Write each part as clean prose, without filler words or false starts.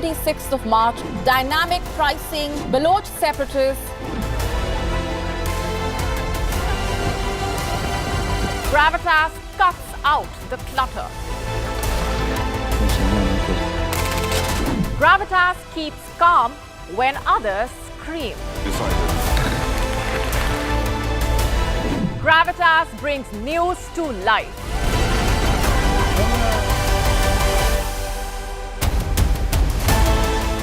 26th of March, dynamic pricing, Baloch separatists, Gravitas cuts out the clutter. Gravitas keeps calm when others scream. Gravitas brings news to life.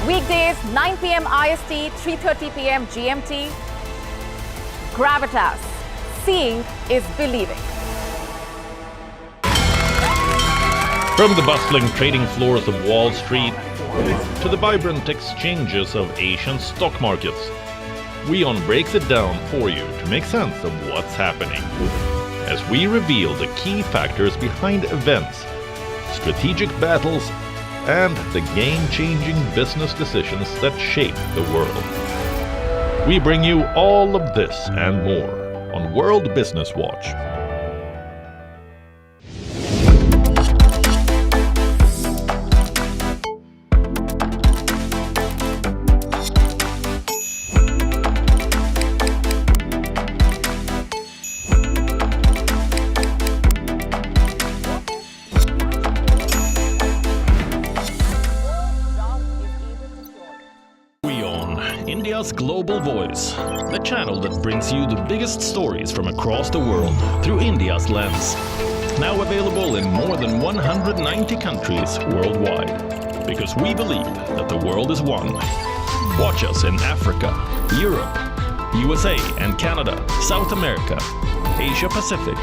Weekdays, 9 p.m. IST, 3:30 p.m. GMT. Gravitas. Seeing is believing. From the bustling trading floors of Wall Street to the vibrant exchanges of Asian stock markets, WION breaks it down for you to make sense of what's happening, as we reveal the key factors behind events, strategic battles, and the game-changing business decisions that shape the world. We bring you all of this and more on World Business Watch. India's global voice, the channel that brings you the biggest stories from across the world through India's lens. Now available in more than 190 countries worldwide. Because we believe that the world is one. Watch us in Africa, Europe, USA and Canada, South America, Asia Pacific,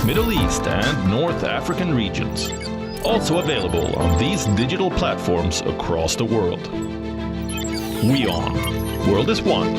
Middle East and North African regions. Also available on these digital platforms across the world. WION. World is one.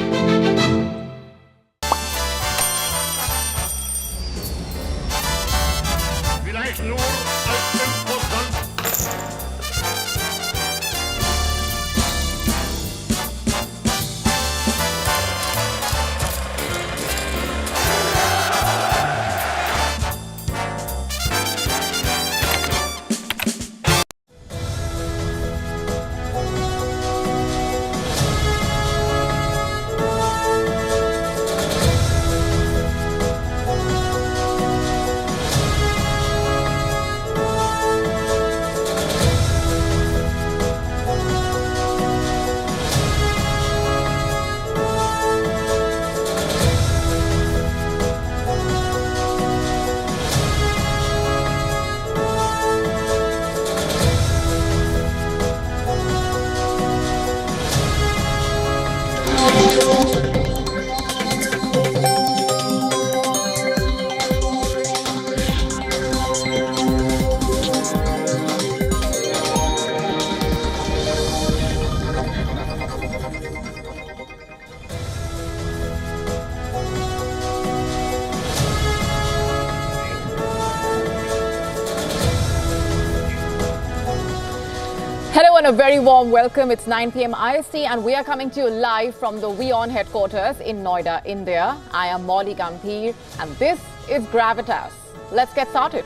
Hello and a very warm welcome. It's 9 p.m. IST and we are coming to you live from the WION headquarters in Noida, India. I am Molly Gambhir and this is Gravitas. Let's get started.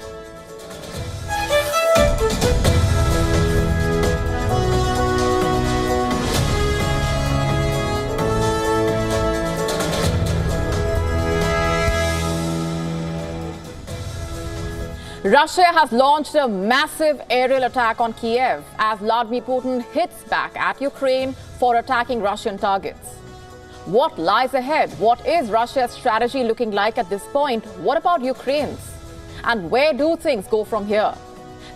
Russia has launched a massive aerial attack on Kyiv as Vladimir Putin hits back at Ukraine for attacking Russian targets. What lies ahead? What is Russia's strategy looking like at this point? What about Ukraine's? And where do things go from here?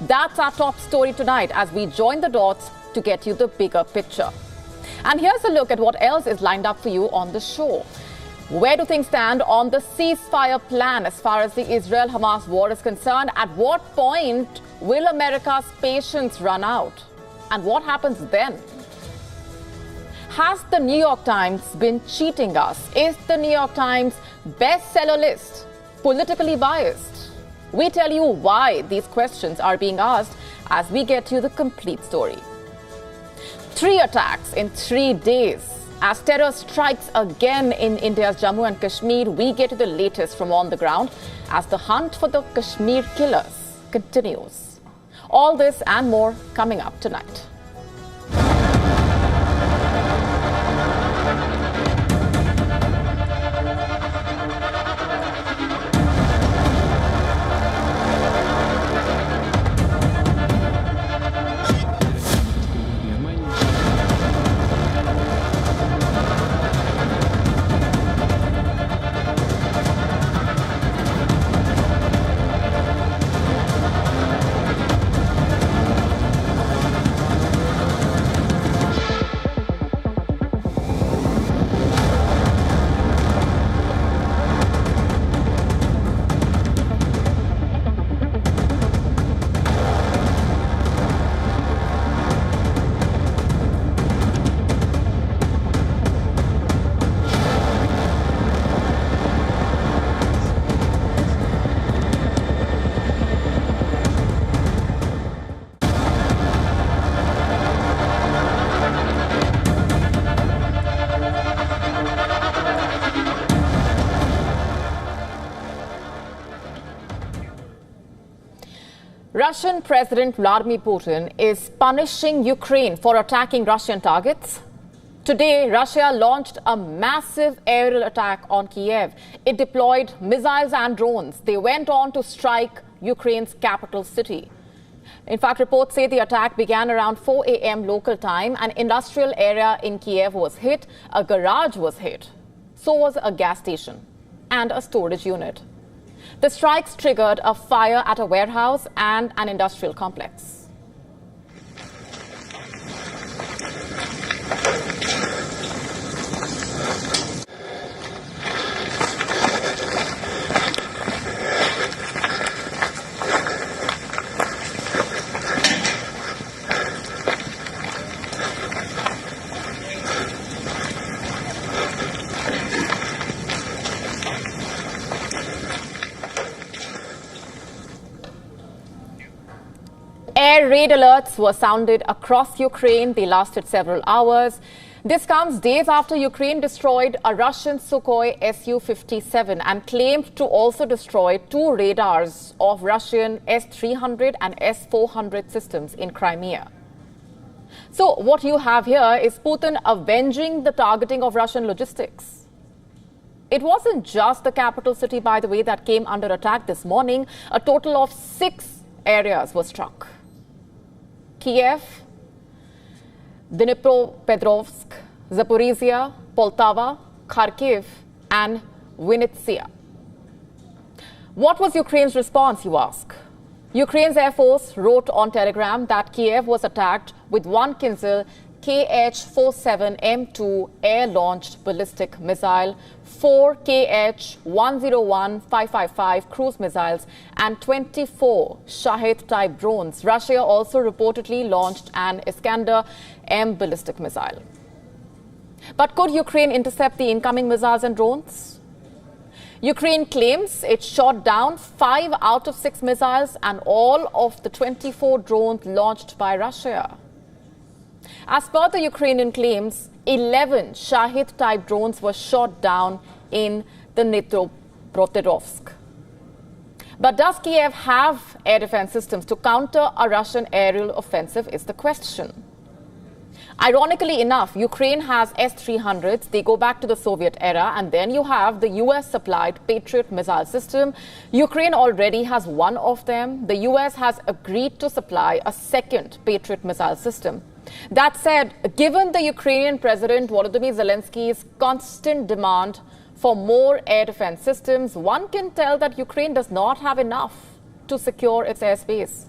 That's our top story tonight as we join the dots to get you the bigger picture. And here's a look at what else is lined up for you on the show. Where do things stand on the ceasefire plan as far as the Israel-Hamas war is concerned? At what point will America's patience run out? And what happens then? Has the New York Times been cheating us? Is the New York Times bestseller list politically biased? We tell you why these questions are being asked as we get you the complete story. 3 attacks in 3 days. As terror strikes again in India's Jammu and Kashmir, we get to the latest from on the ground as the hunt for the Kashmir killers continues. All this and more coming up tonight. Russian President Vladimir Putin is punishing Ukraine for attacking Russian targets. Today, Russia launched a massive aerial attack on Kyiv. It deployed missiles and drones. They went on to strike Ukraine's capital city. In fact, reports say the attack began around 4 a.m. local time. An industrial area in Kyiv was hit, a garage was hit, so was a gas station and a storage unit. The strikes triggered a fire at a warehouse and an industrial complex. Air raid alerts were sounded across Ukraine. They lasted several hours. This comes days after Ukraine destroyed a Russian Sukhoi Su-57 and claimed to also destroy 2 radars of Russian S-300 and S-400 systems in Crimea. So what you have here is Putin avenging the targeting of Russian logistics. It wasn't just the capital city, by the way, that came under attack this morning. A total of 6 areas were struck. Kyiv, Dnipropetrovsk, Zaporizhia, Poltava, Kharkiv, and Vinnytsia. What was Ukraine's response, you ask? Ukraine's Air Force wrote on Telegram that Kyiv was attacked with 1 Kinzhal Kh-47M2 air-launched ballistic missile, 4 Kh-101-555 cruise missiles, and 24 Shahid-type drones. Russia also reportedly launched an Iskander-M ballistic missile. But could Ukraine intercept the incoming missiles and drones? Ukraine claims it shot down 5 out of 6 missiles and all of the 24 drones launched by Russia. As per the Ukrainian claims, 11 Shahid-type drones were shot down in the Dnipropetrovsk. But does Kyiv have air defense systems to counter a Russian aerial offensive is the question. Ironically enough, Ukraine has S-300s. They go back to the Soviet era. And then you have the US-supplied Patriot missile system. Ukraine already has one of them. The US has agreed to supply a second Patriot missile system. That said, given the Ukrainian President Volodymyr Zelensky's constant demand for more air defense systems, one can tell that Ukraine does not have enough to secure its airspace.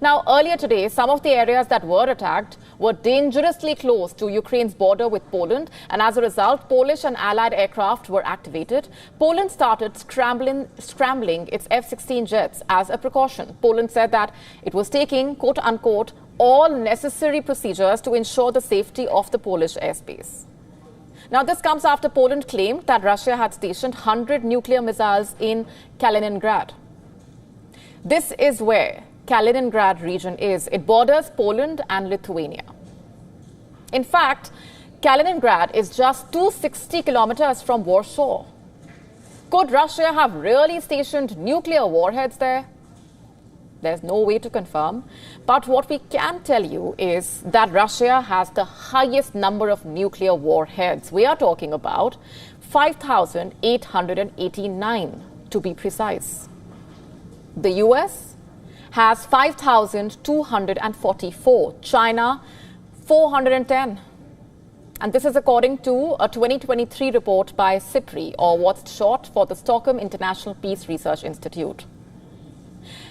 Now, earlier today, some of the areas that were attacked were dangerously close to Ukraine's border with Poland, and as a result, Polish and allied aircraft were activated. Poland started scrambling its F-16 jets as a precaution. Poland said that it was taking, quote-unquote, all necessary procedures to ensure the safety of the Polish airspace. Now, this comes after Poland claimed that Russia had stationed 100 nuclear missiles in Kaliningrad. This is where Kaliningrad region is. It borders Poland and Lithuania. In fact, Kaliningrad is just 260 kilometers from Warsaw. Could Russia have really stationed nuclear warheads there? There's no way to confirm. But what we can tell you is that Russia has the highest number of nuclear warheads. We are talking about 5,889 to be precise. The US has 5,244. China, 410. And this is according to a 2023 report by SIPRI, or what's short for the Stockholm International Peace Research Institute.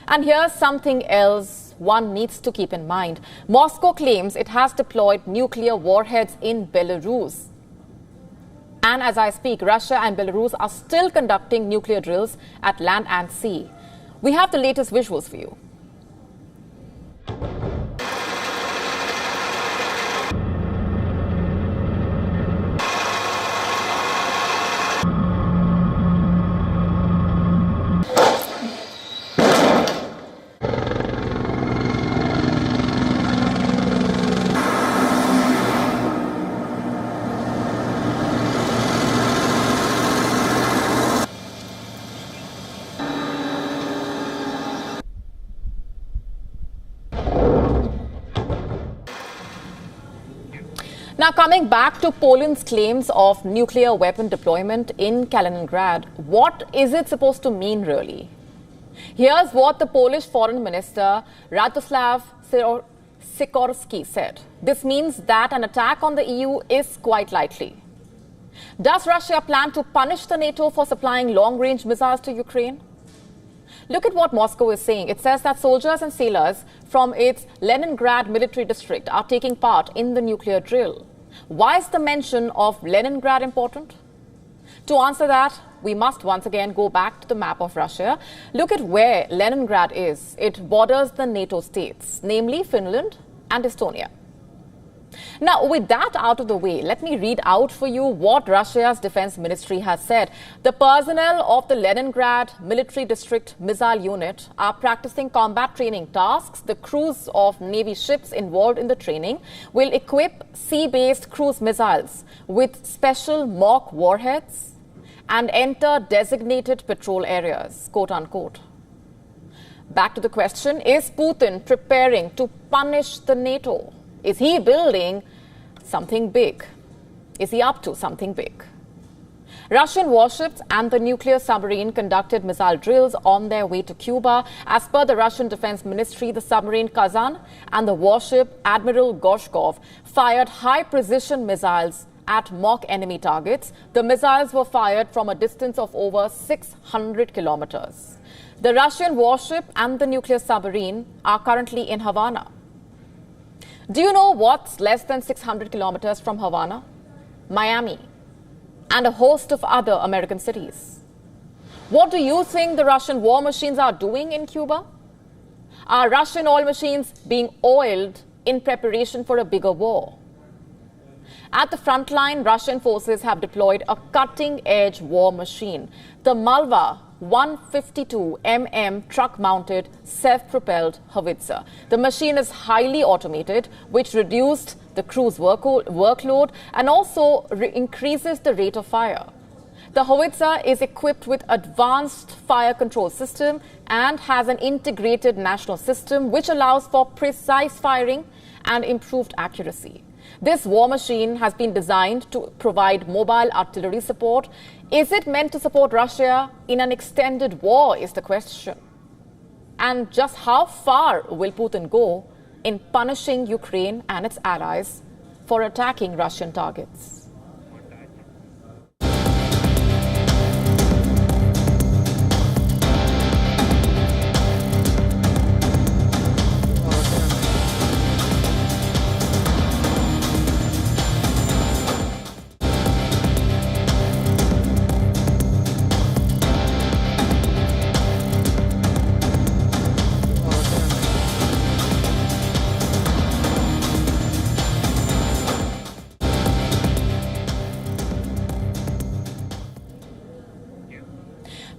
And here's something else one needs to keep in mind. Moscow claims it has deployed nuclear warheads in Belarus. And as I speak, Russia and Belarus are still conducting nuclear drills at land and sea. We have the latest visuals for you. Now, coming back to Poland's claims of nuclear weapon deployment in Kaliningrad, what is it supposed to mean really? Here's what the Polish Foreign Minister Radoslaw Sikorski said. This means that an attack on the EU is quite likely. Does Russia plan to punish the NATO for supplying long-range missiles to Ukraine? Look at what Moscow is saying. It says that soldiers and sailors from its Leningrad military district are taking part in the nuclear drill. Why is the mention of Leningrad important? To answer that, we must once again go back to the map of Russia. Look at where Leningrad is. It borders the NATO states, namely Finland and Estonia. Now, with that out of the way, let me read out for you what Russia's defense ministry has said. The personnel of the Leningrad military district missile unit are practicing combat training tasks. The crews of Navy ships involved in the training will equip sea-based cruise missiles with special mock warheads and enter designated patrol areas, quote unquote. Back to the question, is Putin preparing to punish the NATO? Is he building something big? Is he up to something big? Russian warships and the nuclear submarine conducted missile drills on their way to Cuba. As per the Russian Defense Ministry, the submarine Kazan and the warship Admiral Gorshkov fired high-precision missiles at mock enemy targets. The missiles were fired from a distance of over 600 kilometers. The Russian warship and the nuclear submarine are currently in Havana. Do you know what's less than 600 kilometers from Havana? Miami and a host of other American cities. What do you think the Russian war machines are doing in Cuba? Are Russian oil machines being oiled in preparation for a bigger war? At the front line, Russian forces have deployed a cutting-edge war machine, the Malva 152 mm truck-mounted self-propelled howitzer. The machine is highly automated, which reduced the crew's workload and also increases the rate of fire. The howitzer is equipped with advanced fire control system and has an integrated national system which allows for precise firing and improved accuracy. This war machine has been designed to provide mobile artillery support. Is it meant to support Russia in an extended war is the question. And just how far will Putin go in punishing Ukraine and its allies for attacking Russian targets?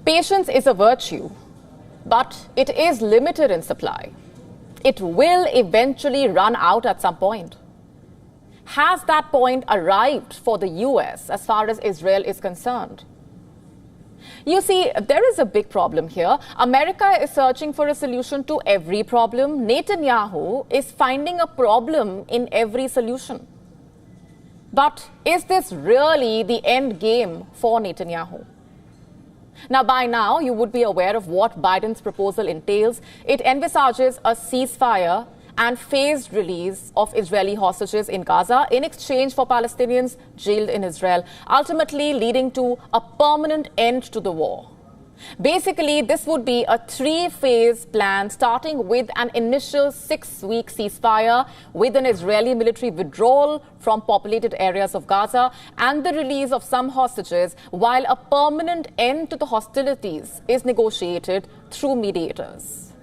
Patience is a virtue, but it is limited in supply. It will eventually run out at some point. Has that point arrived for the US as far as Israel is concerned? You see, there is a big problem here. America is searching for a solution to every problem. Netanyahu is finding a problem in every solution. But is this really the end game for Netanyahu? Now, by now, you would be aware of what Biden's proposal entails. It envisages a ceasefire and phased release of Israeli hostages in Gaza in exchange for Palestinians jailed in Israel, ultimately leading to a permanent end to the war. Basically, this would be a three-phase plan starting with an initial 6-week ceasefire with an Israeli military withdrawal from populated areas of Gaza and the release of some hostages, while a permanent end to the hostilities is negotiated through mediators.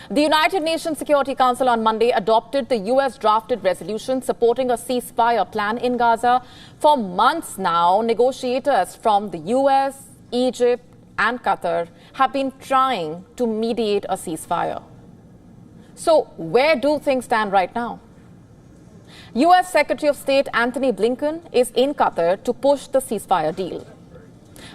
The United Nations Security Council on Monday adopted the US drafted resolution supporting a ceasefire plan in Gaza. For months now, negotiators from the US, Egypt, and Qatar have been trying to mediate a ceasefire. So where do things stand right now? US Secretary of State Antony Blinken is in Qatar to push the ceasefire deal.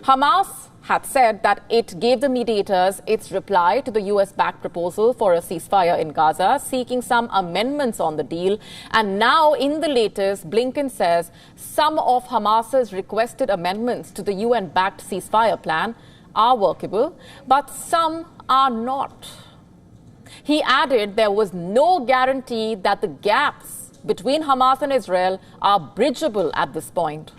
Hamas had said that it gave the mediators its reply to the US-backed proposal for a ceasefire in Gaza, seeking some amendments on the deal. And now, in the latest, Blinken says some of Hamas's requested amendments to the UN-backed ceasefire plan are workable, but some are not. He added there was no guarantee that the gaps between Hamas and Israel are bridgeable at this point.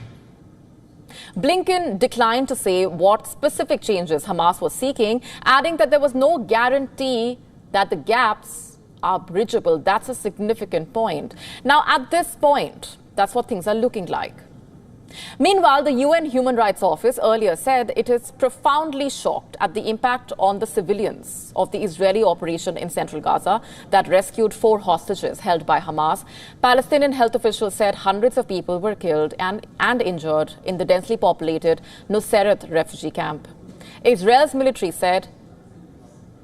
Blinken declined to say what specific changes Hamas was seeking, adding that there was no guarantee that the gaps are bridgeable. That's a significant point. Now, at this point, that's what things are looking like. Meanwhile, the UN Human Rights Office earlier said it is profoundly shocked at the impact on the civilians of the Israeli operation in central Gaza that rescued 4 hostages held by Hamas. Palestinian health officials said hundreds of people were killed and injured in the densely populated Nuseirat refugee camp. Israel's military said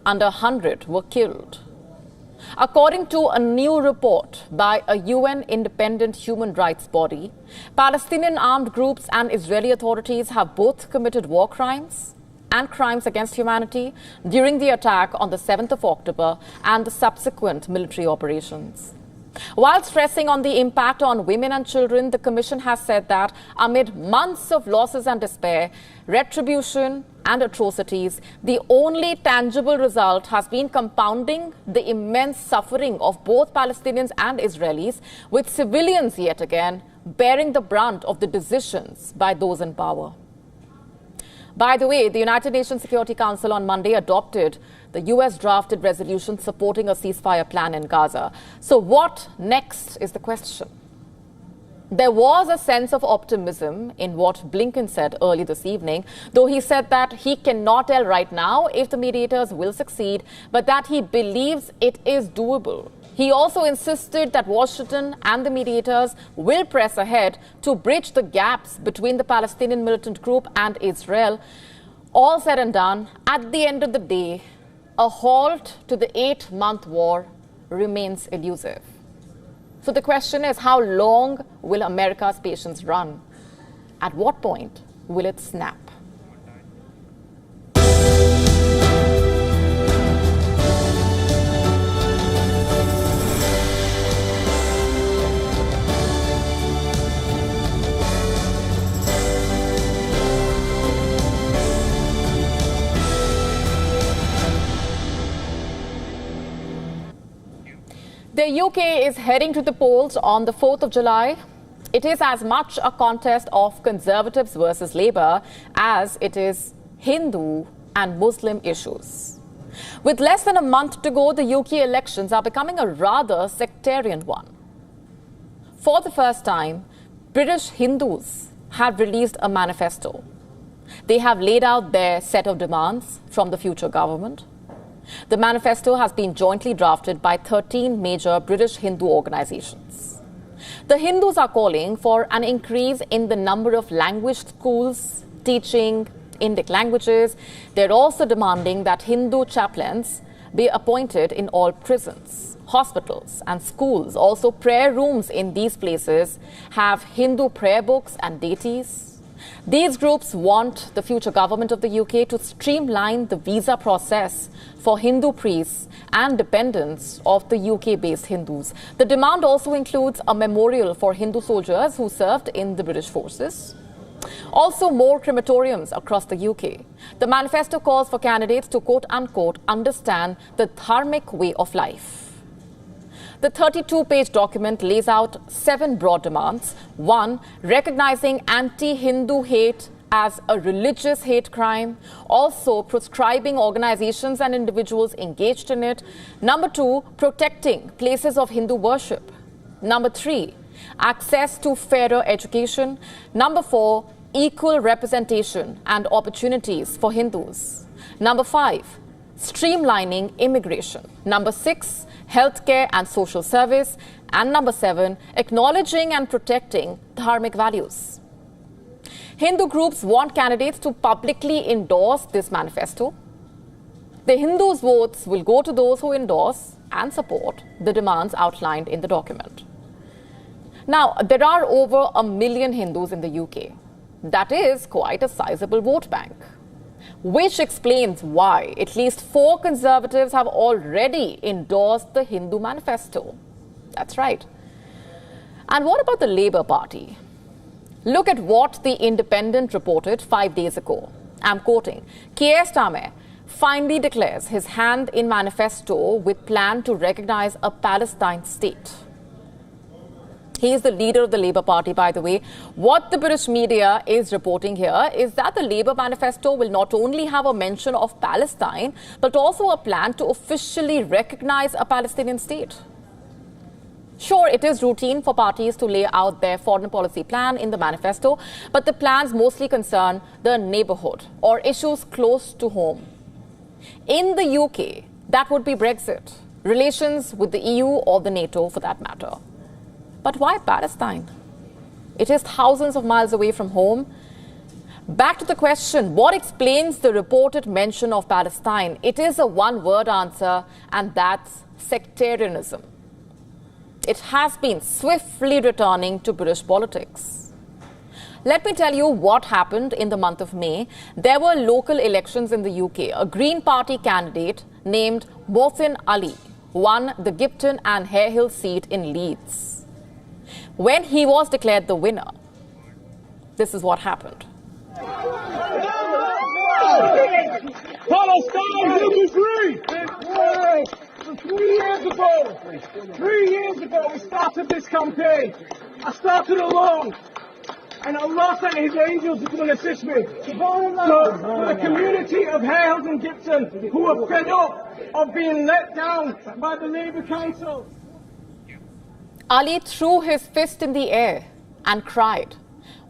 under 100 were killed. According to a new report by a UN independent human rights body, Palestinian armed groups and Israeli authorities have both committed war crimes and crimes against humanity during the attack on the 7th of October and the subsequent military operations. While stressing on the impact on women and children, the Commission has said that amid months of losses and despair, retribution and atrocities, the only tangible result has been compounding the immense suffering of both Palestinians and Israelis, with civilians yet again bearing the brunt of the decisions by those in power. By the way, the United Nations Security Council on Monday adopted the US drafted resolution supporting a ceasefire plan in Gaza. So what next is the question. There was a sense of optimism in what Blinken said early this evening, though he said that he cannot tell right now if the mediators will succeed, but that he believes it is doable. He also insisted that Washington and the mediators will press ahead to bridge the gaps between the Palestinian militant group and Israel. All said and done, at the end of the day, a halt to the 8-month war remains elusive. So the question is, how long will America's patience run? At what point will it snap? The UK is heading to the polls on the 4th of July. It is as much a contest of Conservatives versus Labour as it is Hindu and Muslim issues. With less than a month to go, the UK elections are becoming a rather sectarian one. For the first time, British Hindus have released a manifesto. They have laid out their set of demands from the future government. The manifesto has been jointly drafted by 13 major British Hindu organizations. The Hindus are calling for an increase in the number of language schools teaching Indic languages. They're also demanding that Hindu chaplains be appointed in all prisons, hospitals and schools. Also, prayer rooms in these places have Hindu prayer books and deities. These groups want the future government of the UK to streamline the visa process for Hindu priests and dependents of the UK-based Hindus. The demand also includes a memorial for Hindu soldiers who served in the British forces. Also, more crematoriums across the UK. The manifesto calls for candidates to, quote-unquote, understand the dharmic way of life. The 32-page document lays out 7 broad demands. 1, recognizing anti-Hindu hate as a religious hate crime, also proscribing organizations and individuals engaged in it. Number 2, protecting places of Hindu worship. Number 3, access to fairer education. Number 4, equal representation and opportunities for Hindus. Number 5, streamlining immigration. Number 6, healthcare and social service. And number 7, acknowledging and protecting dharmic values. Hindu groups want candidates to publicly endorse this manifesto. The Hindus' votes will go to those who endorse and support the demands outlined in the document. Now, there are over 1 million Hindus in the UK. That is quite a sizable vote bank. which explains why at least 4 conservatives have already endorsed the Hindu manifesto. That's right. And what about the Labour Party? Look at what The Independent reported 5 days ago. I'm quoting, Keir Starmer finally declares his hand in manifesto with plan to recognize a Palestine state. He is the leader of the Labour Party, by the way. What the British media is reporting here is that the Labour manifesto will not only have a mention of Palestine, but also a plan to officially recognize a Palestinian state. Sure, it is routine for parties to lay out their foreign policy plan in the manifesto, but the plans mostly concern the neighbourhood or issues close to home. In the UK, that would be Brexit, relations with the EU or the NATO for that matter. But why Palestine? It is thousands of miles away from home. Back to the question, what explains the reported mention of Palestine? It is a one-word answer, and that's sectarianism. It has been swiftly returning to British politics. Let me tell you what happened in the month of May. There were local elections in the UK. A Green Party candidate named Mohsin Ali won the Gipton and Harehill seat in Leeds. When he was declared the winner, this is what happened. Palestine will be free! 3 years ago, 3 years ago, we started this campaign. I started alone, and Allah sent His angels to come and assist me. So, for the community of Hales and Gibson, who are fed up of being let down by the Labour Council. Ali threw his fist in the air and cried,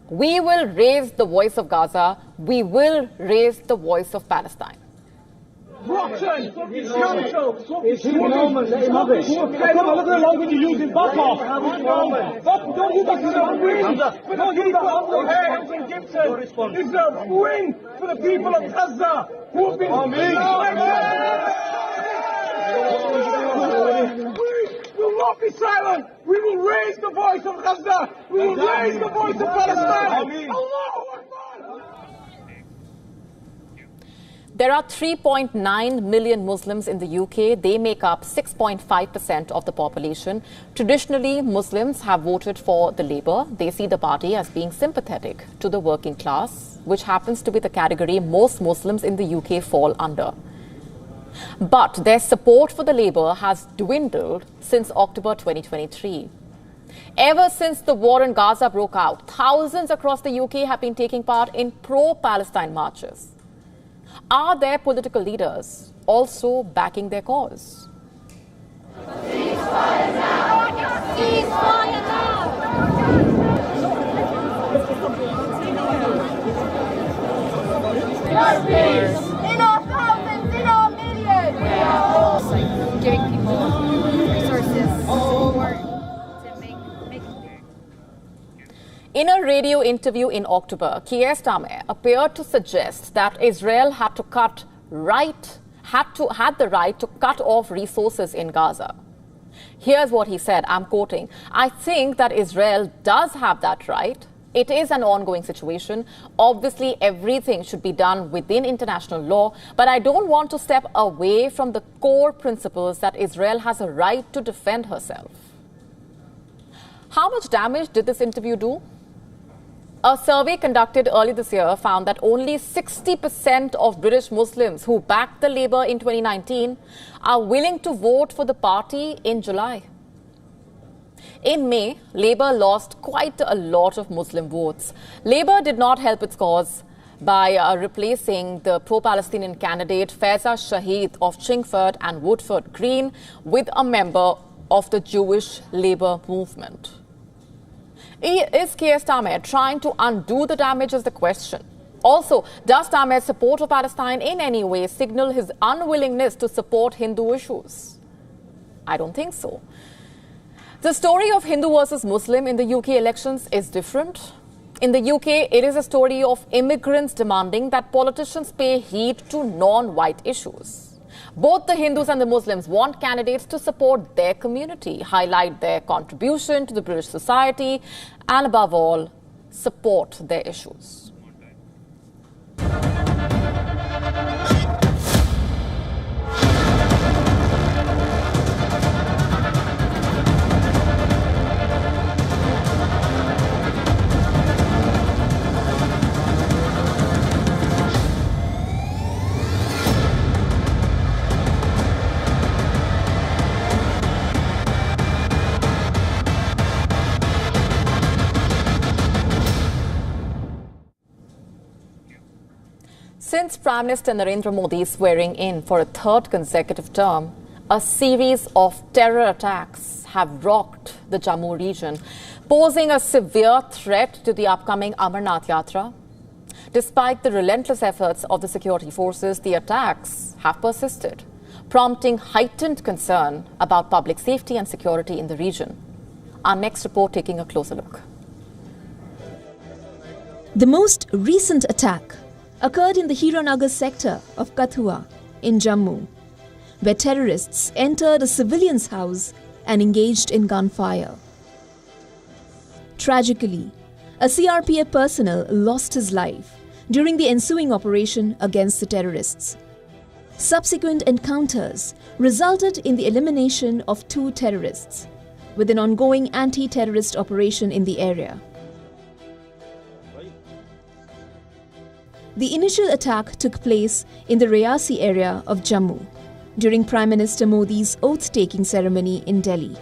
"We will raise the voice of Gaza. We will raise the voice of Palestine." Rotten! It's council! It's moment. Let him have it. Look at the language you're using. Back off! Don't do that. It's a win for the people of Hales and Gibson. It's a win for the people of Gaza who have been... We will not be silent. We will raise the voice of Gaza. We will raise the voice of Palestine. Allahu Akbar. There are 3.9 million Muslims in the UK. They make up 6.5% of the population. Traditionally, Muslims have voted for the Labour. They see the party as being sympathetic to the working class, which happens to be the category most Muslims in the UK fall under. But their support for the Labour has dwindled since October 2023. Ever since the war in Gaza broke out, thousands across the UK have been taking part in pro-Palestine marches. Are their political leaders also backing their cause? Ceasefire now! Ceasefire now! In our thousands, in our millions! We are all giving people resources, support to make it. In a radio interview in October, Keir Starmer appeared to suggest that Israel had the right to cut off resources in Gaza. Here's what he said, I'm quoting, "I think that Israel does have that right. It is an ongoing situation. Obviously, everything should be done within international law, but I don't want to step away from the core principles that Israel has a right to defend herself." How much damage did this interview do? A survey conducted early this year found that only 60% of British Muslims who backed the Labour in 2019 are willing to vote for the party in July. In May, Labour lost quite a lot of Muslim votes. Labour did not help its cause by replacing the pro-Palestinian candidate Faisal Shahid of Chingford and Woodford Green with a member of the Jewish Labour movement. Is Keir Starmer trying to undo the damage is the question. Also, does Starmer's support of Palestine in any way signal his unwillingness to support Hindu issues? I don't think so. The story of Hindu versus Muslim in the UK elections is different. In the UK, it is a story of immigrants demanding that politicians pay heed to non-white issues. Both the Hindus and the Muslims want candidates to support their community, highlight their contribution to the British society, and above all, support their issues. Since Prime Minister Narendra Modi is swearing in for a third consecutive term, a series of terror attacks have rocked the Jammu region, posing a severe threat to the upcoming Amarnath Yatra. Despite the relentless efforts of the security forces, the attacks have persisted, prompting heightened concern about public safety and security in the region. Our next report taking a closer look. The most recent attack occurred in the Hiranagar sector of Kathua in Jammu, where terrorists entered a civilian's house and engaged in gunfire. Tragically, a CRPF personnel lost his life during the ensuing operation against the terrorists. Subsequent encounters resulted in the elimination of 2 terrorists, with an ongoing anti-terrorist operation in the area. The initial attack took place in the Rayasi area of Jammu during Prime Minister Modi's oath-taking ceremony in Delhi.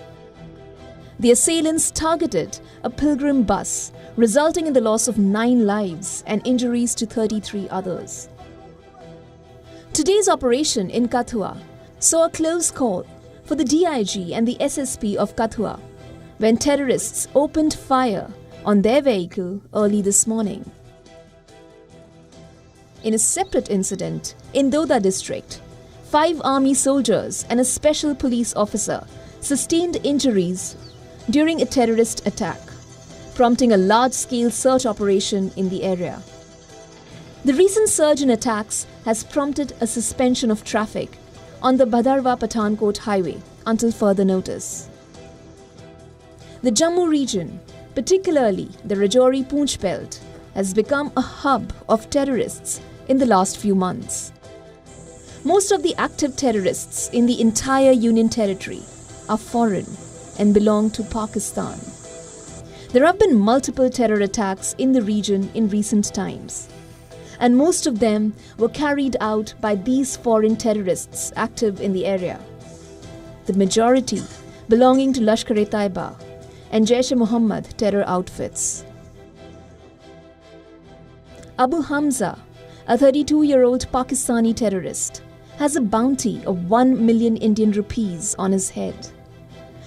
The assailants targeted a pilgrim bus, resulting in the loss of 9 lives and injuries to 33 others. Today's operation in Kathua saw a close call for the DIG and the SSP of Kathua when terrorists opened fire on their vehicle early this morning. In a separate incident in Doda district, 5 army soldiers and a special police officer sustained injuries during a terrorist attack, prompting a large-scale search operation in the area. The recent surge in attacks has prompted a suspension of traffic on the Bhadarwa-Pathankot highway until further notice. The Jammu region, particularly the Rajouri-Poonch belt, has become a hub of terrorists in the last few months. Most of the active terrorists in the entire Union territory are foreign and belong to Pakistan. There have been multiple terror attacks in the region in recent times, and most of them were carried out by these foreign terrorists active in the area. The majority belonging to Lashkar-e-Taiba and Jaish-e-Mohammed terror outfits. Abu Hamza, a 32-year-old Pakistani terrorist, has a bounty of 1 million Indian rupees on his head.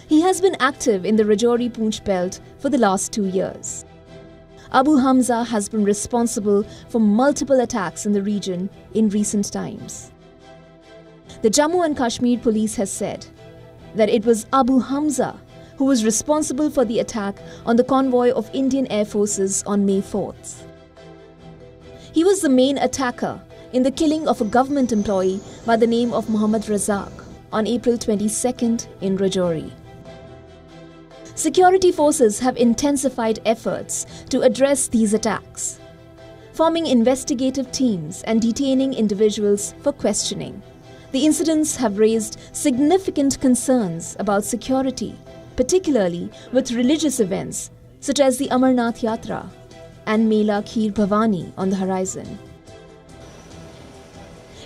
He has been active in the Rajouri-Poonch belt for the last 2 years. Abu Hamza has been responsible for multiple attacks in the region in recent times. The Jammu and Kashmir police has said that it was Abu Hamza who was responsible for the attack on the convoy of Indian Air Forces on May 4th. He was the main attacker in the killing of a government employee by the name of Muhammad Razak on April 22nd in Rajouri. Security forces have intensified efforts to address these attacks, forming investigative teams and detaining individuals for questioning. The incidents have raised significant concerns about security, particularly with religious events such as the Amarnath Yatra and Mela Kheer Bhavani on the horizon.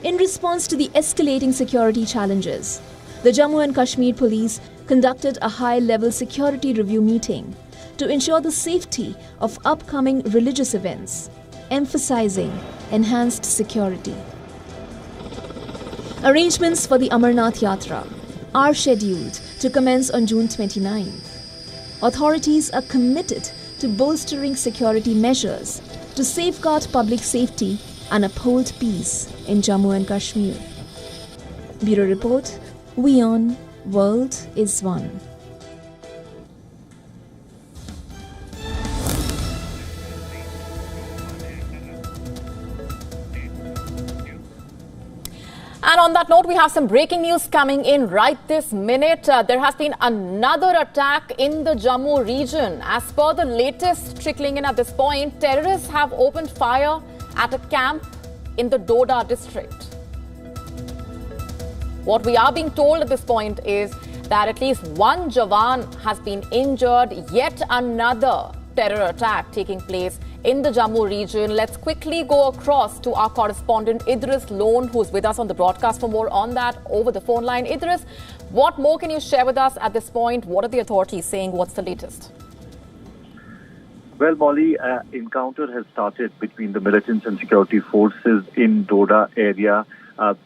In response to the escalating security challenges, the Jammu and Kashmir police conducted a high-level security review meeting to ensure the safety of upcoming religious events, emphasizing enhanced security. Arrangements for the Amarnath Yatra are scheduled to commence on June 29th. Authorities are committed to bolstering security measures to safeguard public safety and uphold peace in Jammu and Kashmir. Bureau Report, WION World is One. And on that note, we have some breaking news coming in right this minute. There has been another attack in the Jammu region. As per the latest trickling in at this point, terrorists have opened fire at a camp in the Doda district. What we are being told at this point is that at least 1 Jawan has been injured. Yet another terror attack taking place in the Jammu region. Let's quickly go across to our correspondent Idris Lone, who's with us on the broadcast for more on that over the phone line. Idris, what more can you share with us at this point? What are the authorities saying? What's the latest? Well, Molly, encounter has started between the militants and security forces in Doda area,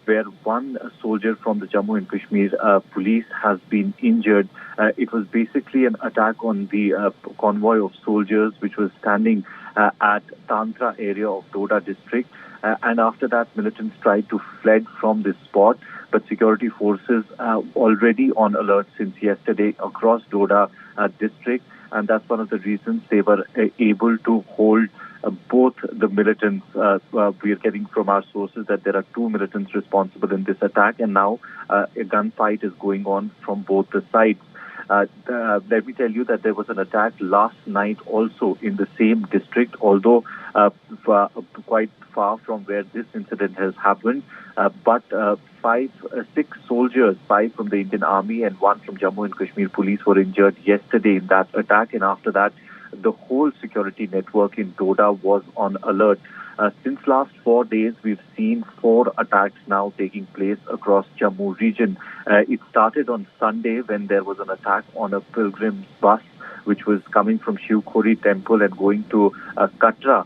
where one soldier from the Jammu and Kashmir police has been injured. It was basically an attack on the convoy of soldiers which was standing at Tantra area of Doda district. And after that, militants tried to fled from this spot. But security forces already on alert since yesterday across Doda district. And that's one of the reasons they were able to hold both the militants. We are getting from our sources that there are 2 militants responsible in this attack. And now a gunfight is going on from both the sides. Let me tell you that there was an attack last night also in the same district, although quite far from where this incident has happened. But 6 soldiers, 5 from the Indian Army and 1 from Jammu and Kashmir police were injured yesterday in that attack. And after that, the whole security network in Doda was on alert. Since last 4 days, we've seen 4 attacks now taking place across Jammu region. It started on Sunday when there was an attack on a pilgrim's bus, which was coming from Shiv Khori temple and going to Katra.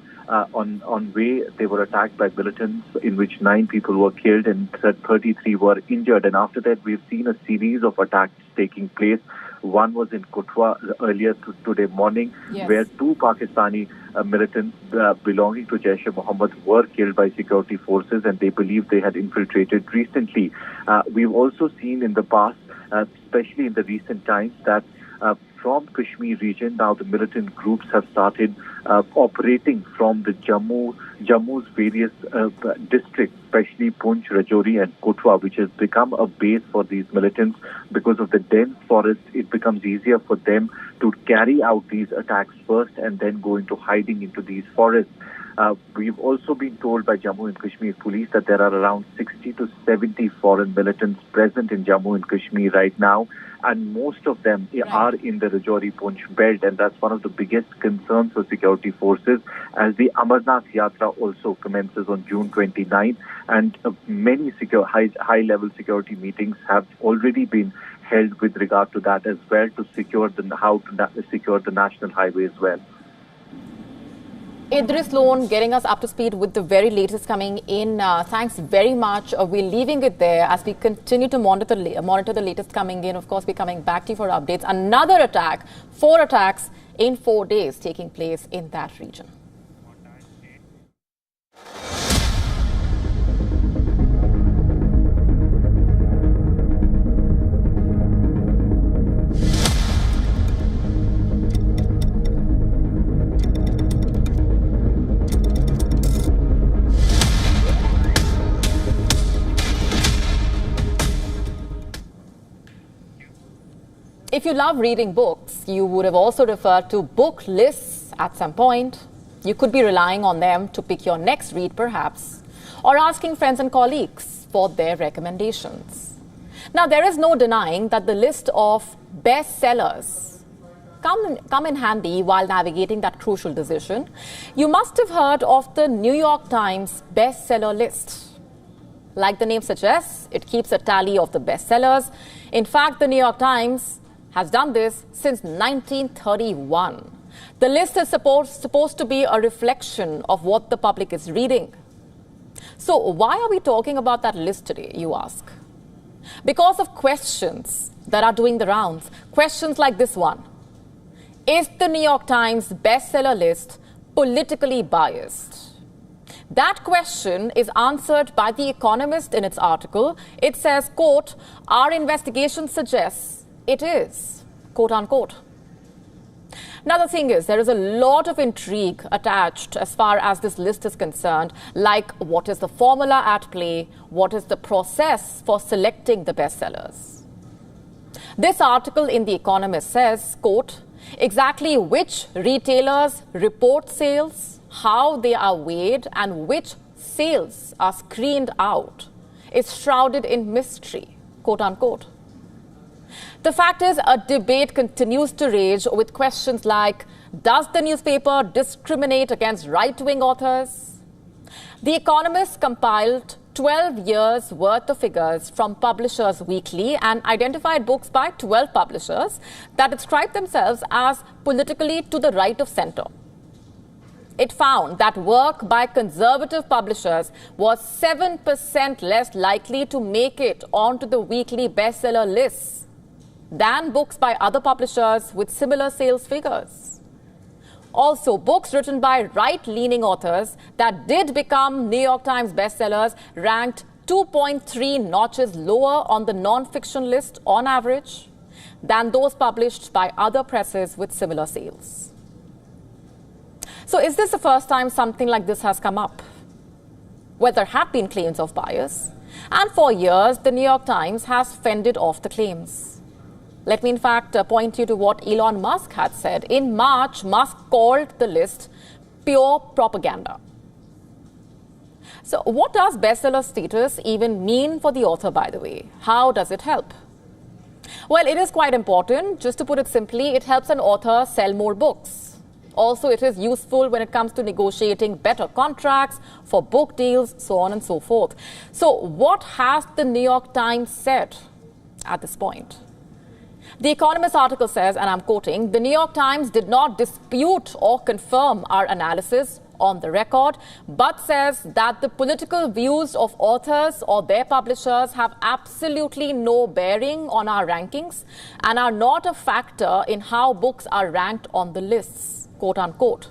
On way, they were attacked by militants, in which 9 people were killed and 33 were injured. And after that, we've seen a series of attacks taking place. One was in Kutwa earlier today morning, where 2 Pakistani militants belonging to Jaish-e-Mohammed were killed by security forces, and they believe they had infiltrated recently. We've also seen in the past, especially in the recent times, that from Kashmir region, now the militant groups have started operating from the Jammu's various districts, especially Poonch, Rajouri and Kotwa, which has become a base for these militants. Because of the dense forest, it becomes easier for them to carry out these attacks first and then go into hiding into these forests. We've also been told by Jammu and Kashmir police that there are around 60 to 70 foreign militants present in Jammu and Kashmir right now, and most of them are in the Rajouri-Poonch belt, and that's one of the biggest concerns for security forces, as the Amarnath Yatra also commences on June 29th, and many high-level security meetings have already been held with regard to that as well, to secure secure the national highway as well. Idris Loan getting us up to speed with the very latest coming in. Thanks very much. We're leaving it there as we continue to monitor the latest coming in. Of course, we're coming back to you for updates. Another attack, 4 attacks in 4 days taking place in that region. If you love reading books, you would have also referred to book lists at some point. You could be relying on them to pick your next read, perhaps, or asking friends and colleagues for their recommendations. Now, there is no denying that the list of bestsellers come in handy while navigating that crucial decision. You must have heard of the New York Times bestseller list. Like the name suggests, it keeps a tally of the bestsellers. In fact, the New York Times has done this since 1931. The list is supposed to be a reflection of what the public is reading. So why are we talking about that list today, you ask? Because of questions that are doing the rounds. Questions like this one. Is the New York Times bestseller list politically biased? That question is answered by The Economist in its article. It says, quote, our investigation suggests it is, quote unquote. Now, the thing is, there is a lot of intrigue attached as far as this list is concerned, like what is the formula at play, what is the process for selecting the bestsellers. This article in The Economist says, quote, exactly which retailers report sales, how they are weighed, and which sales are screened out is shrouded in mystery, quote unquote. The fact is, a debate continues to rage with questions like, does the newspaper discriminate against right-wing authors? The Economist compiled 12 years' worth of figures from Publishers Weekly and identified books by 12 publishers that describe themselves as politically to the right of center. It found that work by conservative publishers was 7% less likely to make it onto the weekly bestseller lists than books by other publishers with similar sales figures. Also, books written by right-leaning authors that did become New York Times bestsellers ranked 2.3 notches lower on the non-fiction list on average than those published by other presses with similar sales. So is this the first time something like this has come up? Well, there have been claims of bias, and for years, the New York Times has fended off the claims. Let me, in fact, point you to what Elon Musk had said. In March, Musk called the list pure propaganda. So what does bestseller status even mean for the author, by the way? How does it help? Well, it is quite important. Just to put it simply, it helps an author sell more books. Also, it is useful when it comes to negotiating better contracts for book deals, so on and so forth. So what has the New York Times said at this point? The Economist article says, and I'm quoting, "The New York Times did not dispute or confirm our analysis on the record, but says that the political views of authors or their publishers have absolutely no bearing on our rankings and are not a factor in how books are ranked on the lists," quote unquote.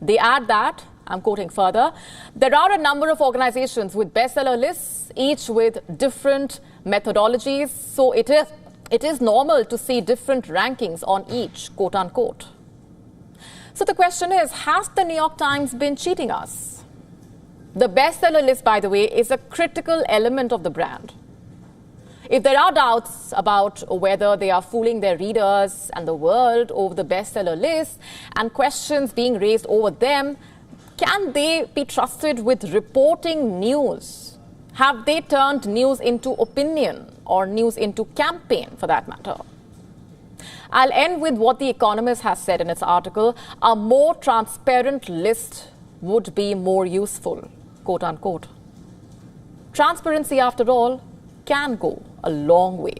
They add that, I'm quoting further, "There are a number of organizations with bestseller lists, each with different methodologies, so it is normal to see different rankings on each," quote unquote. So the question is, has the New York Times been cheating us? The bestseller list, by the way, is a critical element of the brand. If there are doubts about whether they are fooling their readers and the world over the bestseller list and questions being raised over them, can they be trusted with reporting news? Have they turned news into opinion or news into campaign, for that matter? I'll end with what The Economist has said in its article: "A more transparent list would be more useful," quote unquote. Transparency, after all, can go a long way.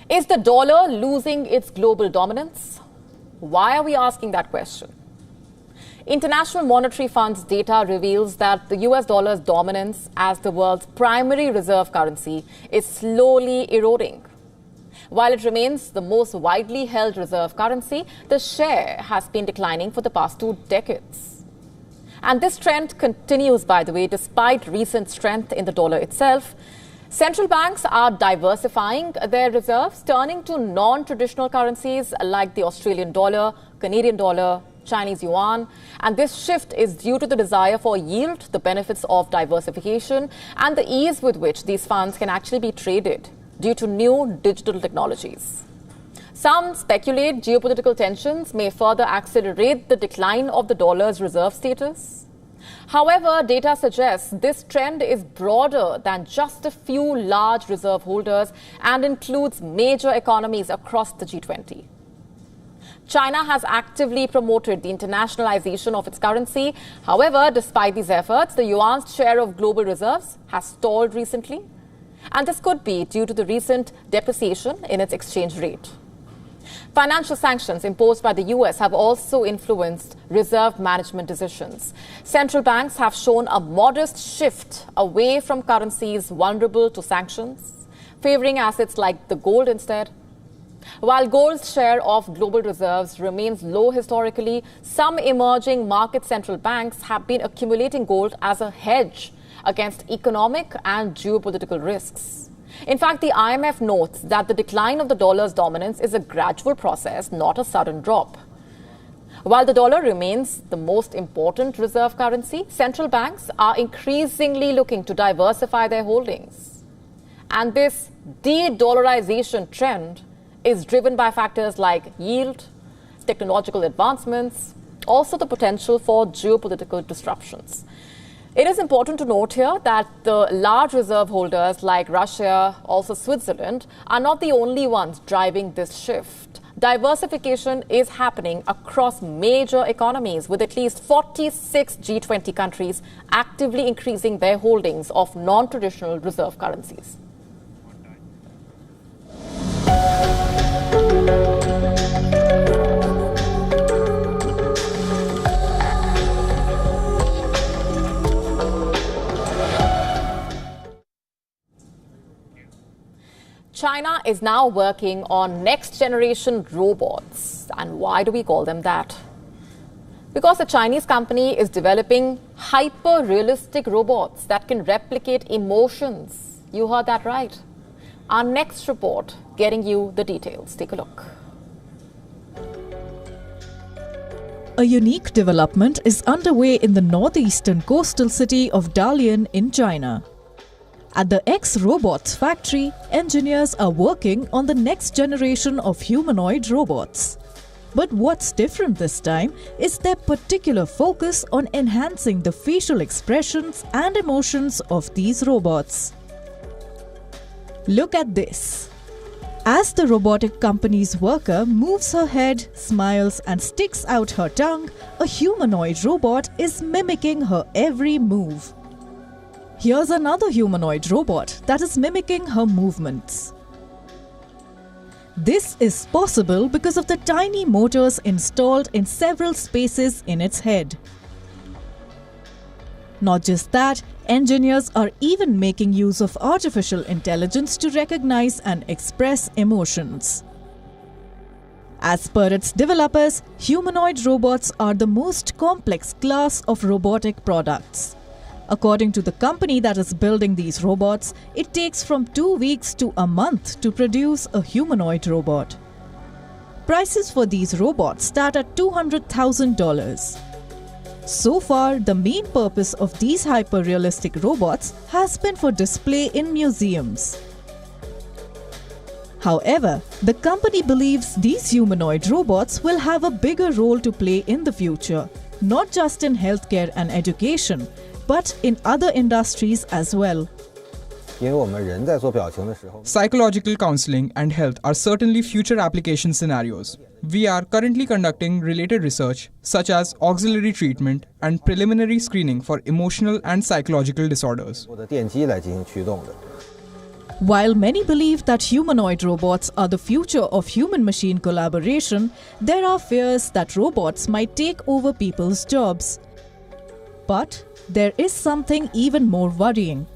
Is the dollar losing its global dominance? Why are we asking that question? International Monetary Fund's data reveals that the US dollar's dominance as the world's primary reserve currency is slowly eroding. While it remains the most widely held reserve currency, the share has been declining for the past 2 decades. And this trend continues, by the way, despite recent strength in the dollar itself. Central banks are diversifying their reserves, turning to non-traditional currencies like the Australian dollar, Canadian dollar, Chinese yuan. And this shift is due to the desire for yield, the benefits of diversification, and the ease with which these funds can actually be traded due to new digital technologies. Some speculate geopolitical tensions may further accelerate the decline of the dollar's reserve status. However, data suggests this trend is broader than just a few large reserve holders and includes major economies across the G20. China has actively promoted the internationalization of its currency. However, despite these efforts, the yuan's share of global reserves has stalled recently, and this could be due to the recent depreciation in its exchange rate. Financial sanctions imposed by the US have also influenced reserve management decisions. Central banks have shown a modest shift away from currencies vulnerable to sanctions, favoring assets like the gold instead. While gold's share of global reserves remains low historically, some emerging market central banks have been accumulating gold as a hedge against economic and geopolitical risks. In fact, the IMF notes that the decline of the dollar's dominance is a gradual process, not a sudden drop. While the dollar remains the most important reserve currency, central banks are increasingly looking to diversify their holdings. And this de-dollarization trend is driven by factors like yield, technological advancements, also the potential for geopolitical disruptions. It is important to note here that the large reserve holders like Russia, also Switzerland, are not the only ones driving this shift. Diversification is happening across major economies, with at least 46 G20 countries actively increasing their holdings of non-traditional reserve currencies. China is now working on next-generation robots. And why do we call them that? Because the Chinese company is developing hyper-realistic robots that can replicate emotions. You heard that right. Our next report getting you the details. Take a look. A unique development is underway in the northeastern coastal city of Dalian in China. At the X-Robots factory, engineers are working on the next generation of humanoid robots. But what's different this time is their particular focus on enhancing the facial expressions and emotions of these robots. Look at this. As the robotic company's worker moves her head, smiles and sticks out her tongue, a humanoid robot is mimicking her every move. Here's another humanoid robot that is mimicking her movements. This is possible because of the tiny motors installed in several spaces in its head. Not just that, engineers are even making use of artificial intelligence to recognize and express emotions. As per its developers, humanoid robots are the most complex class of robotic products. According to the company that is building these robots, it takes from 2 weeks to a month to produce a humanoid robot. Prices for these robots start at $200,000. So far, the main purpose of these hyper-realistic robots has been for display in museums. However, the company believes these humanoid robots will have a bigger role to play in the future, not just in healthcare and education, but in other industries as well. Psychological counseling and health are certainly future application scenarios. We are currently conducting related research such as auxiliary treatment and preliminary screening for emotional and psychological disorders. While many believe that humanoid robots are the future of human-machine collaboration, there are fears that robots might take over people's jobs. But there is something even more worrying: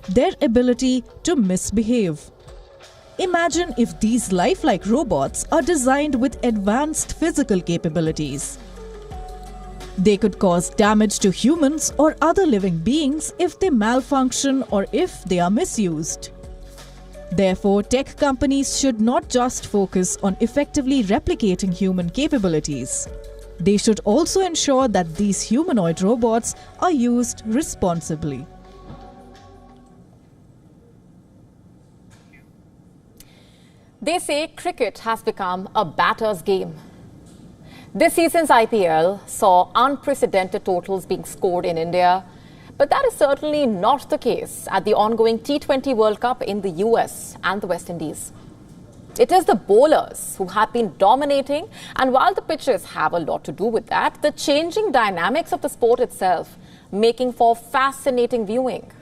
their ability to misbehave. Imagine if these lifelike robots are designed with advanced physical capabilities. They could cause damage to humans or other living beings if they malfunction or if they are misused. Therefore, tech companies should not just focus on effectively replicating human capabilities. They should also ensure that these humanoid robots are used responsibly. They say cricket has become a batter's game. This season's IPL saw unprecedented totals being scored in India, but that is certainly not the case at the ongoing T20 World Cup in the US and the West Indies. It is the bowlers who have been dominating, and while the pitches have a lot to do with that, the changing dynamics of the sport itself making for fascinating viewing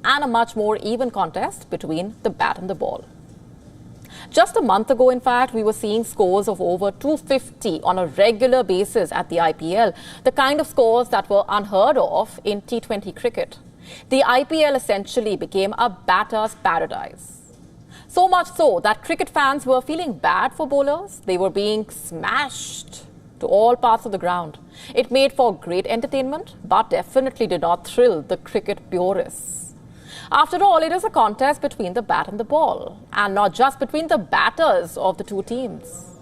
and a much more even contest between the bat and the ball. Just a month ago, in fact, we were seeing scores of over 250 on a regular basis at the IPL, the kind of scores that were unheard of in T20 cricket. The IPL essentially became a batter's paradise. So much so that cricket fans were feeling bad for bowlers. They were being smashed to all parts of the ground. It made for great entertainment, but definitely did not thrill the cricket purists. After all, it is a contest between the bat and the ball, and not just between the batters of the two teams.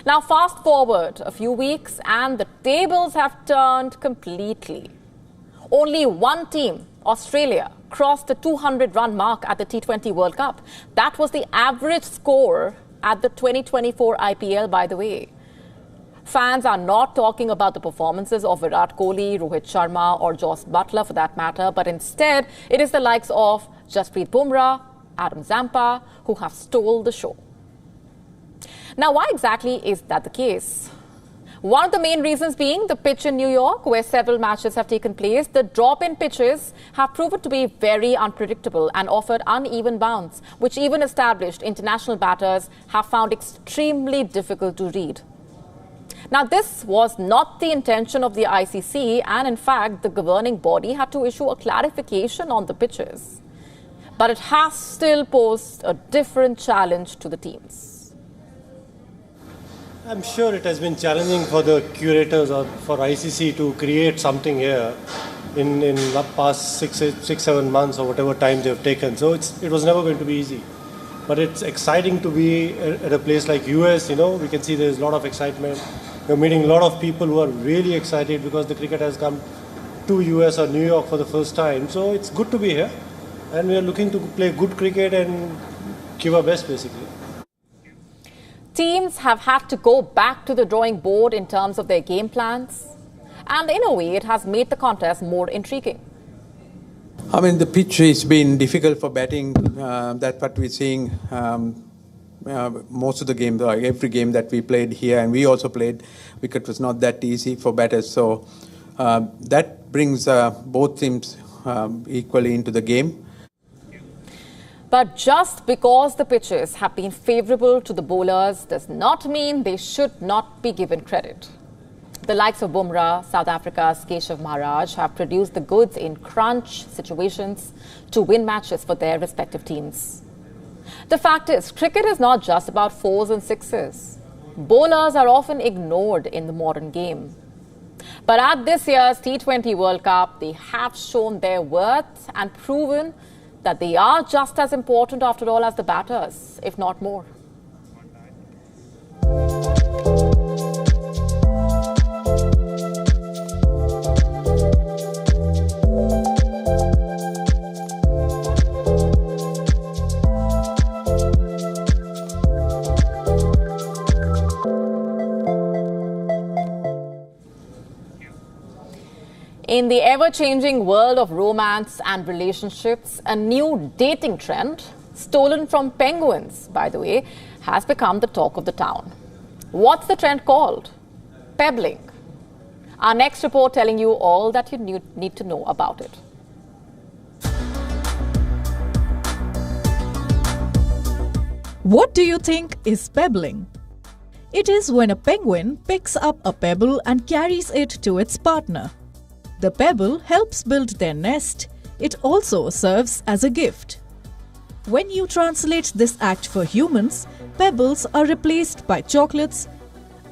Now, fast forward a few weeks, and the tables have turned completely. Only one team, Australia, crossed the 200-run mark at the T20 World Cup. That was the average score at the 2024 IPL, by the way. Fans are not talking about the performances of Virat Kohli, Rohit Sharma or Joss Butler for that matter, but instead it is the likes of Jasprit Bumrah, Adam Zampa who have stole the show. Now, why exactly is that the case? One of the main reasons being the pitch in New York, where several matches have taken place. The drop in pitches have proven to be very unpredictable and offered uneven bounce, which even established international batters have found extremely difficult to read. Now, this was not the intention of the ICC, and in fact, the governing body had to issue a clarification on the pitches. But it has still posed a different challenge to the teams. I'm sure it has been challenging for the curators or for ICC to create something here in the past 6-7 months or whatever time they've taken. So it was never going to be easy. But it's exciting to be at a place like US, we can see there's a lot of excitement. We're meeting a lot of people who are really excited because the cricket has come to US or New York for the first time. So it's good to be here. And we are looking to play good cricket and give our best basically. Teams have had to go back to the drawing board in terms of their game plans. And in a way, it has made the contest more intriguing. I mean, the pitch has been difficult for batting. That's what we're seeing most of the games, like every game that we played here, and we also played, wicket was not that easy for batters. So that brings both teams equally into the game. But just because the pitches have been favourable to the bowlers does not mean they should not be given credit. The likes of Bumrah, South Africa's Keshav Maharaj have produced the goods in crunch situations to win matches for their respective teams. The fact is, cricket is not just about fours and sixes. Bowlers are often ignored in the modern game. But at this year's T20 World Cup, they have shown their worth and proven that they are just as important after all as the batters, if not more. In the ever-changing world of romance and relationships, a new dating trend, stolen from penguins, by the way, has become the talk of the town. What's the trend called? Pebbling. Our next report telling you all that you need to know about it. What do you think is pebbling? It is when a penguin picks up a pebble and carries it to its partner. The pebble helps build their nest. It also serves as a gift. When you translate this act for humans, pebbles are replaced by chocolates,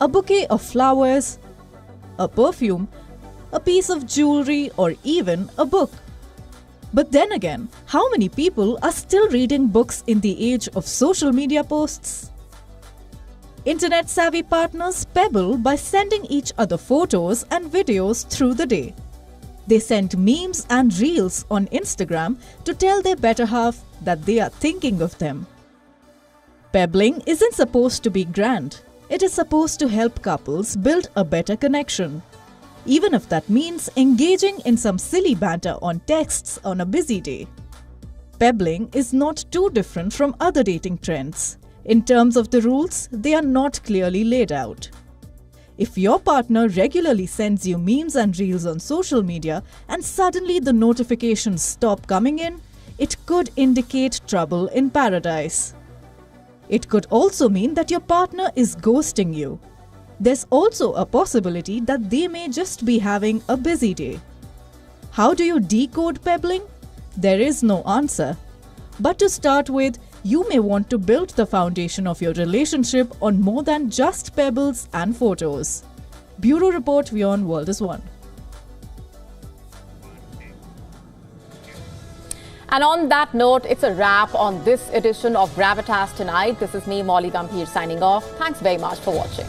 a bouquet of flowers, a perfume, a piece of jewelry, or even a book. But then again, how many people are still reading books in the age of social media posts? Internet-savvy partners pebble by sending each other photos and videos through the day. They send memes and reels on Instagram to tell their better half that they are thinking of them. Pebbling isn't supposed to be grand. It is supposed to help couples build a better connection, even if that means engaging in some silly banter on texts on a busy day. Pebbling is not too different from other dating trends. In terms of the rules, they are not clearly laid out. If your partner regularly sends you memes and reels on social media and suddenly the notifications stop coming in, it could indicate trouble in paradise. It could also mean that your partner is ghosting you. There's also a possibility that they may just be having a busy day. How do you decode pebbling? There is no answer. But to start with, you may want to build the foundation of your relationship on more than just pebbles and photos. Bureau Report, WION World is One. And on that note, it's a wrap on this edition of Gravitas Tonight. This is me, Molly Gambhir, signing off. Thanks very much for watching.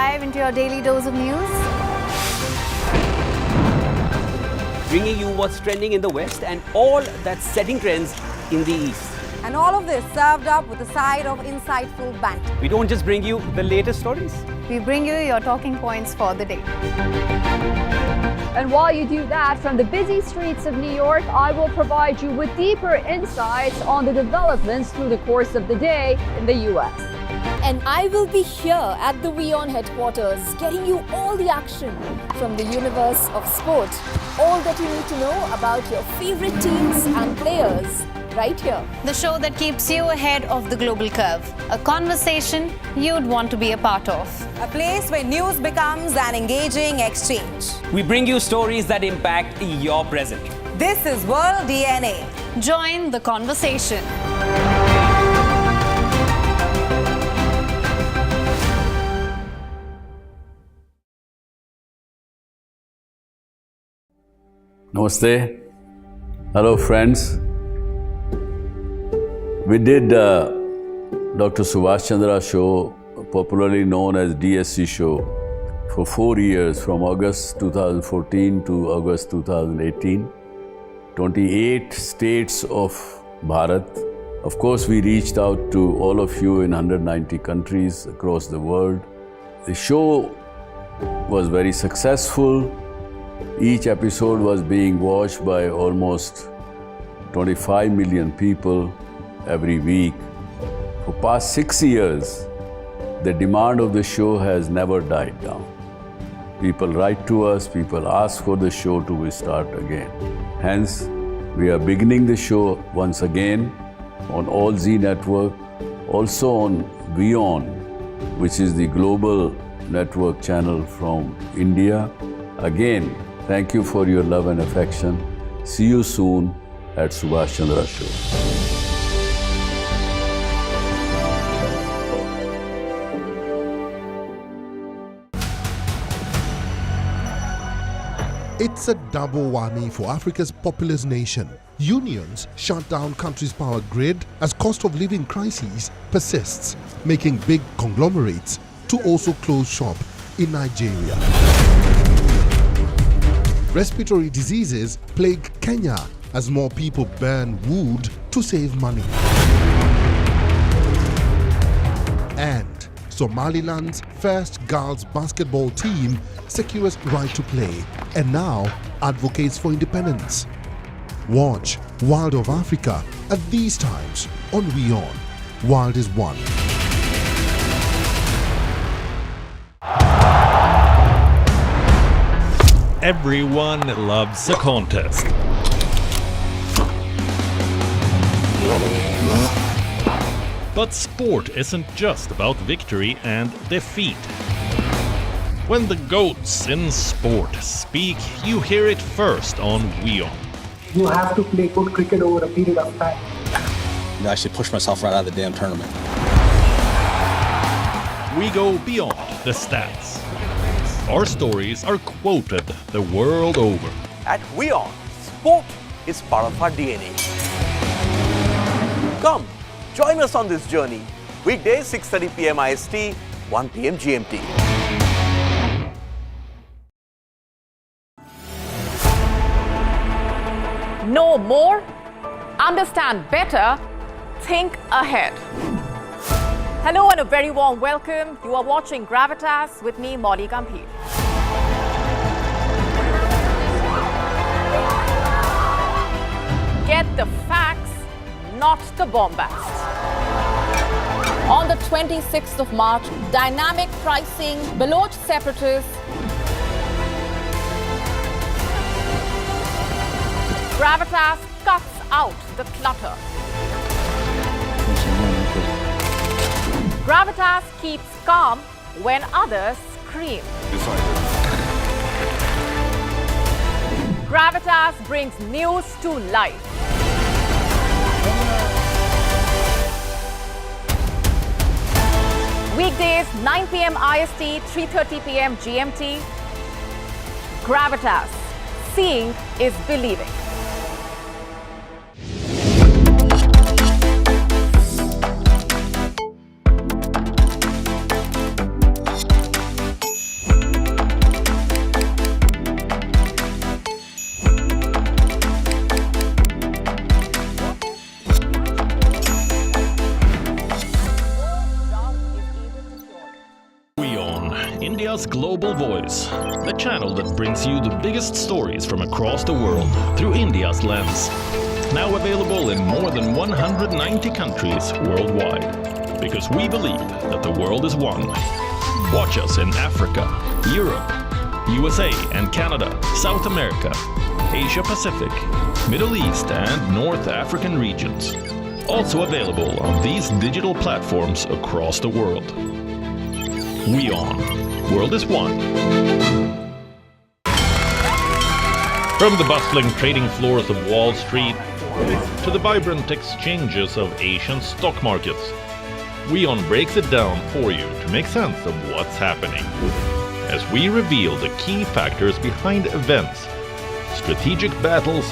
dive into your daily dose of news. Bringing you what's trending in the West and all that's setting trends in the East. And all of this served up with a side of insightful banter. We don't just bring you the latest stories. We bring you your talking points for the day. And while you do that, from the busy streets of New York, I will provide you with deeper insights on the developments through the course of the day in the US. And I will be here at the WION headquarters, getting you all the action from the universe of sport. All that you need to know about your favorite teams and players, right here. The show that keeps you ahead of the global curve. A conversation you'd want to be a part of. A place where news becomes an engaging exchange. We bring you stories that impact your present. This is World DNA. Join the conversation. Namaste. Hello, friends. We did Dr. Subhash Chandra show, popularly known as DSC show, for 4 years, from August 2014 to August 2018. 28 states of Bharat. Of course, we reached out to all of you in 190 countries across the world. The show was very successful. Each episode was being watched by almost 25 million people every week. For past 6 years, the demand of the show has never died down. People write to us, people ask for the show to start again. Hence, we are beginning the show once again on All Z Network, also on WION, which is the global network channel from India. Again, thank you for your love and affection. See you soon at Subhash Chandra Show. It's a double whammy for Africa's populous nation. Unions shut down country's power grid as cost of living crisis persists, making big conglomerates to also close shop in Nigeria. Respiratory diseases plague Kenya as more people burn wood to save money. And Somaliland's first girls basketball team secures right to play and now advocates for independence. Watch World of Africa at these times on WION. World is one. Everyone loves a contest. But sport isn't just about victory and defeat. When the GOATs in sport speak, you hear it first on WION. You have to play good cricket over a period of time. I actually pushed myself right out of the damn tournament. We go beyond the stats. Our stories are quoted the world over. At WION, sport is part of our DNA. Come, join us on this journey. Weekdays 6:30 p.m. IST, 1 p.m. GMT. Know more, understand better, think ahead. Hello and a very warm welcome. You are watching Gravitas with me, Molly Gambhir. Get the facts, not the bombast. On the 26th of March, dynamic pricing, Baloch separatists, Gravitas cuts out the clutter. Gravitas keeps calm when others scream. Gravitas brings news to life. Weekdays 9 p.m. IST, 3:30 p.m. GMT. Gravitas. Seeing is believing. Global Voice, the channel that brings you the biggest stories from across the world through India's lens. Now available in more than 190 countries worldwide. Because we believe that the world is one. Watch us in Africa, Europe, USA and Canada, South America, Asia Pacific, Middle East and North African regions. Also available on these digital platforms across the world. WION, World is One. From the bustling trading floors of Wall Street to the vibrant exchanges of Asian stock markets, WION breaks it down for you to make sense of what's happening. As we reveal the key factors behind events, strategic battles,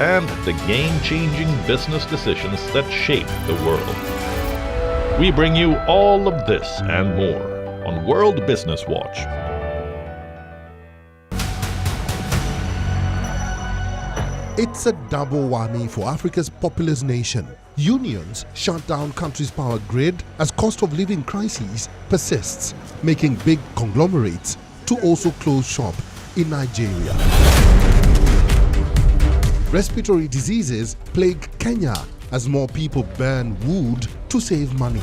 and the game-changing business decisions that shape the world. We bring you all of this and more on World Business Watch. It's a double whammy for Africa's populous nation. Unions shut down country's power grid as cost of living crisis persists, making big conglomerates to also close shop in Nigeria. Respiratory diseases plague Kenya as more people burn wood to save money.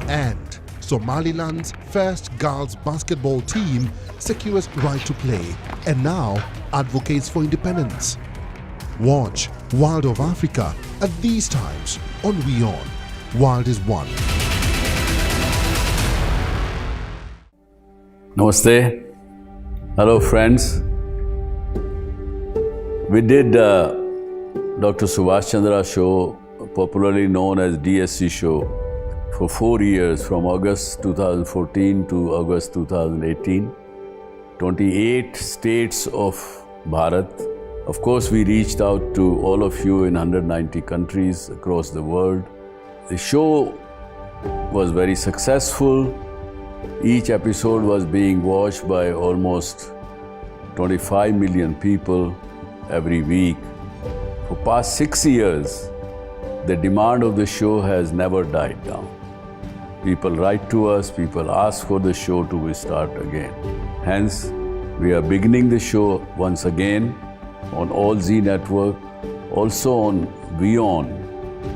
And Somaliland's first girls basketball team secures right to play and now advocates for independence. Watch World of Africa at these times on WION. World is One. Namaste. Hello friends. We did Dr. Subhash Chandra show, popularly known as DSC show, for 4 years from August 2014 to August 2018. 28 states of Bharat. Of course, we reached out to all of you in 190 countries across the world. The show was very successful. Each episode was being watched by almost 25 million people every week. For past 6 years, the demand of the show has never died down. People write to us, people ask for the show to restart again. Hence, we are beginning the show once again on All Z Network, also on WION,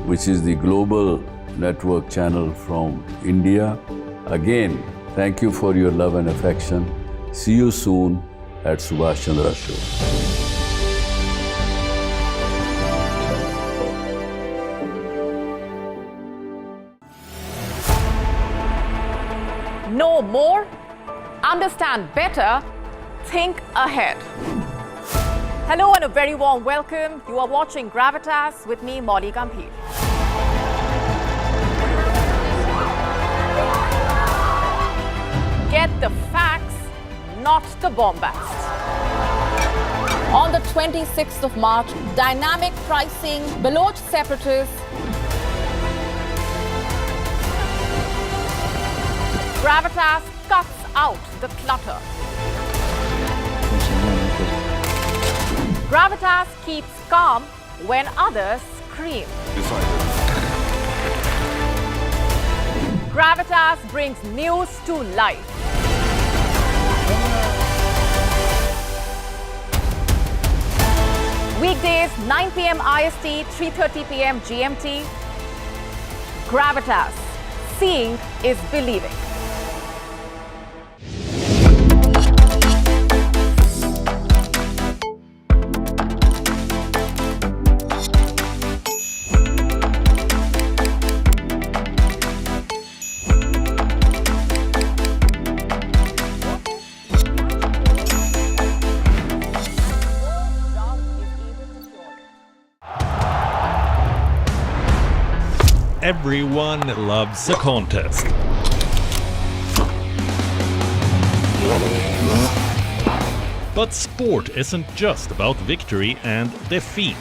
which is the global network channel from India. Again, thank you for your love and affection. See you soon at Subhash Chandra Show. Know more, understand better, think ahead. Hello and a very warm welcome. You are watching Gravitas with me, Molly Gambhir. Get the facts, not the bombast. On the 26th of March, dynamic pricing, Baloch separatists, Gravitas cuts out the clutter. Gravitas keeps calm when others scream. Gravitas brings news to life. Weekdays 9 p.m. IST, 3:30 p.m. GMT. Gravitas. Seeing is believing. Everyone loves a contest. But sport isn't just about victory and defeat.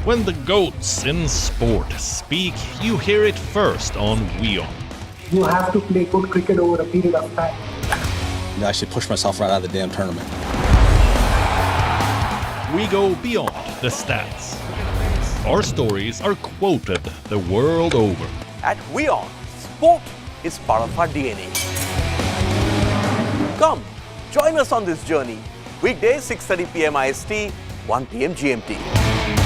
When the GOATs in sport speak, you hear it first on WION. You have to play good cricket over a period of time. I should push myself right out of the damn tournament. We go beyond the stats. Our stories are quoted the world over. At WION, sport is part of our DNA. Come, join us on this journey. Weekdays 6:30 p.m. IST, 1 p.m. GMT.